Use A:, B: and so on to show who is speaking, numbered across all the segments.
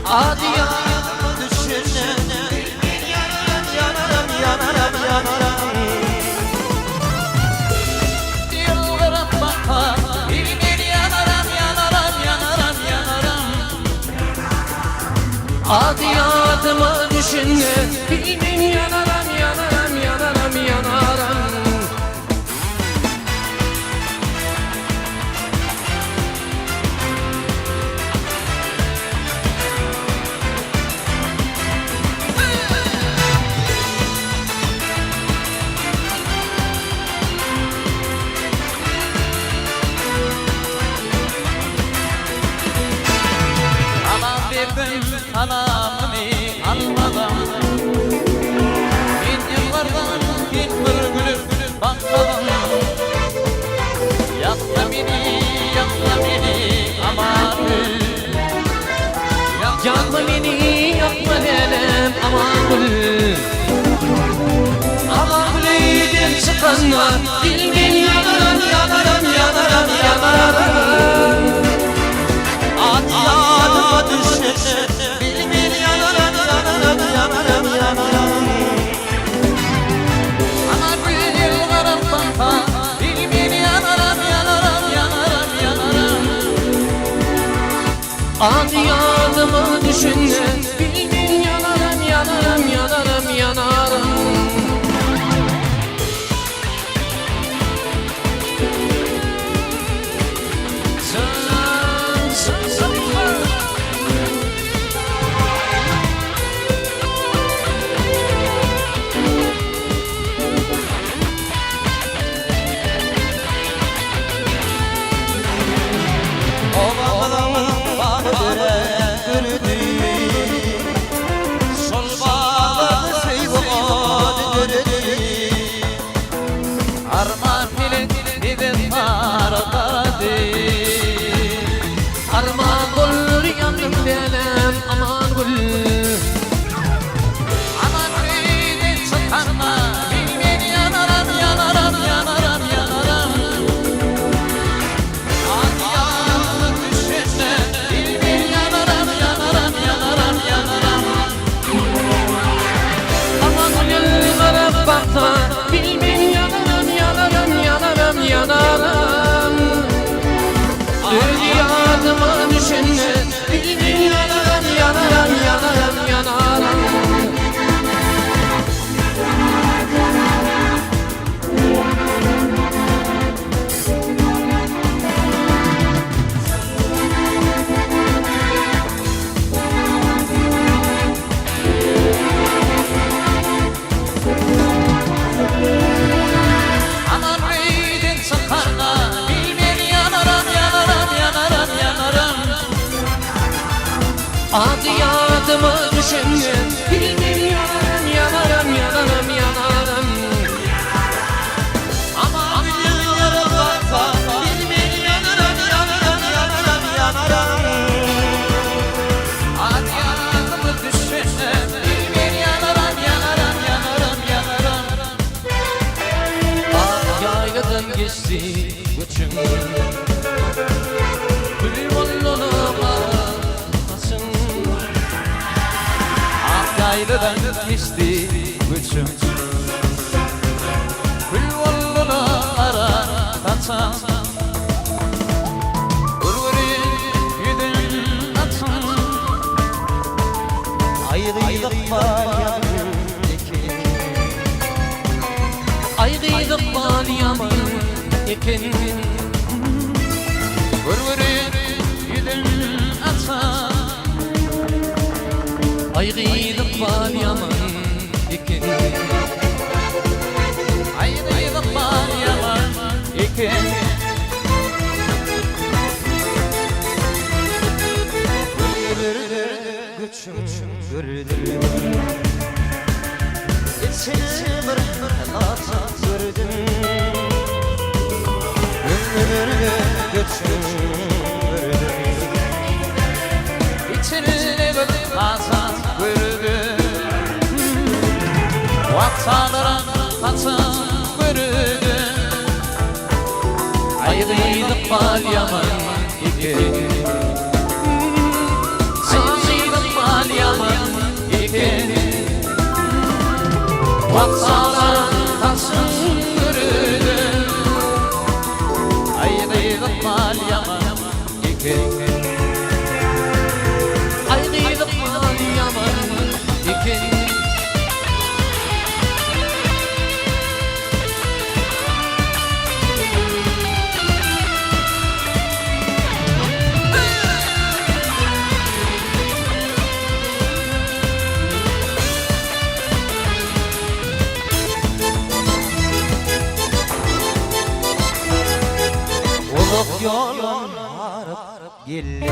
A: Adiyanı düşünene yanarım, yanarım, yanarım. Yıllarım bakar, bir yanarım, yanarım, yanarım, yanarım. Adiyanımı düşünene bilmin yanarım, yanarım, yanarım, yanarım. Anamını almadan bin yıllardan bin bir gülüp bakmadan. Yakla beni aman gül. Yakma beni, yakma nenem aman gül. Aman gülüydüm çıkanlar bilmin yanarım, yanarım, yanarım, yanarım. Adiyanıma düşene bilmin yanarım, yanarım, yanarım, yanarım. Aman gül yıllarım bana bilmin yanarım, yanarım, yanarım, yanarım. Adiyanıma düşene bilmin yanarım, yanarım, yanarım, yanarım. Bilmin yanarım, yanarım, yanarım, yanarım. Dünyadıma düşünme bilmin yanarım, yanarım, yanarım, yanarım. Adiyanıma düşünme bilmin yanarım, yanarım, yanarım, yanarım. Aman yıllarım bakma bilmin yanarım, yanarım, yanarım, yanarım. Adiyanımı düşünme bilmin yanarım, yanarım, yanarım, yanarım. Yayladan geçti göçüm yayladan geçti göçüm. Gül olluna ara atan Vurvurun yüdün atın. Ayrıydık balyaman ekin, ayrıydık balyaman ekin. Vurvurun yüdün atan ayrıydık balyaman ekin, ayrıydık balyaman ekin. Göçüm gördüm, içini bir lata gördüm. Göçüm gördüm, içini bir lata gördüm. Vatanlara hatan gördüm, ayrıydık balyaman ekin. Baksalar tatsın yürüdüm Ayrılık mal yaman iken Ayrılık mal yaman iken Uluq yolun varıp geldi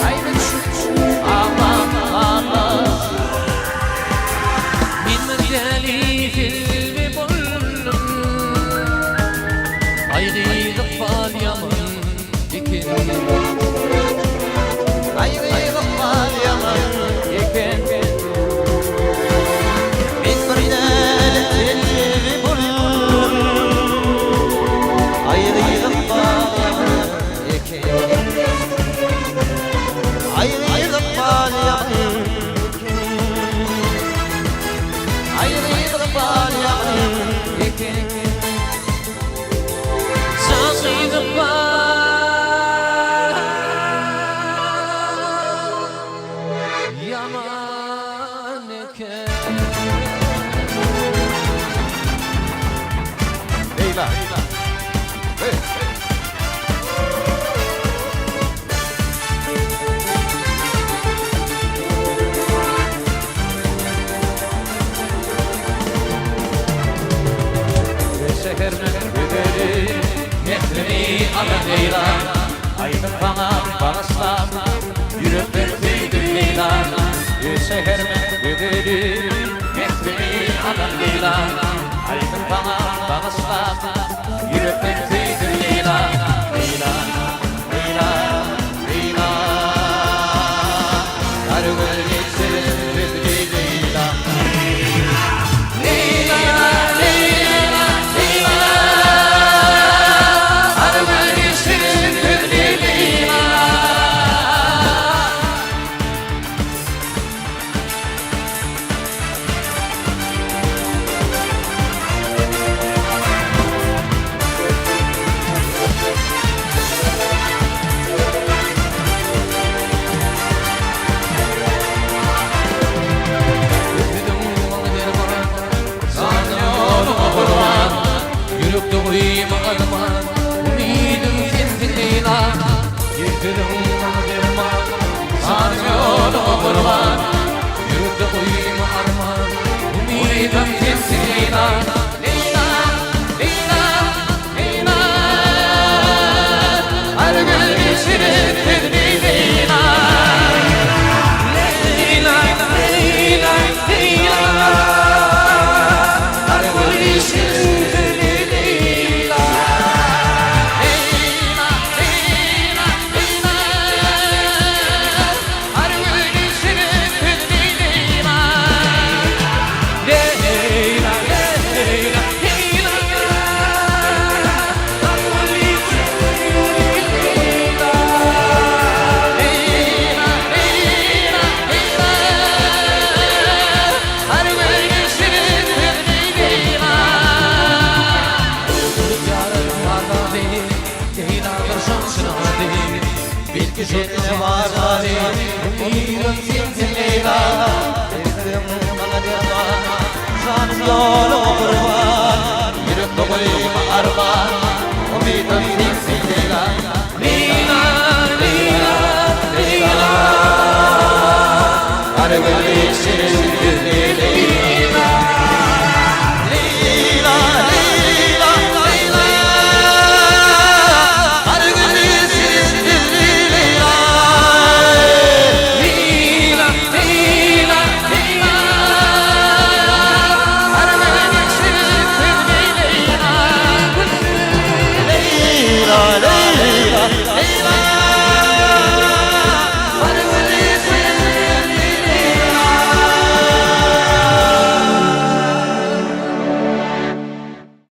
A: Aynen şu ağlama Min deli filmi buldum Ayrılık fal yaman iken Ayrılık fal yaman iken Min bir deli filmi buldum Ayrılık fal yaman iken Ayrılık fal yaman Ayrılık fal yaman iken Sazıydım var yaman iken Leyla hey. Şekermen güdeli Nehrimi ala Leyla Aydın bana bağışla Yürekler tüydü Leyla Şekermen güdeli Nehrimi ala Leyla Aydın bana bağışla Yürekler tüydü Leyla Leyla, Leyla, Leyla Kargül geçsin tüydü Leyla Yürüktü uyuma arman Umidim sensin Leyla Yürüdüm derman Sanıyorum kurban Yürüktü uyuma arman Umidim sensin Leyla Leyla, Leyla, Leyla Her gün geçirir Leyla Leyla, Leyla, Leyla Her gün geçirir Güzeline var Umidim sensin Leyla Sevdim bana derman Canım yolu kurban Yürekte koyma arman Umidim sensin Leyla Leyla, Leyla, Leyla Kargül geçsin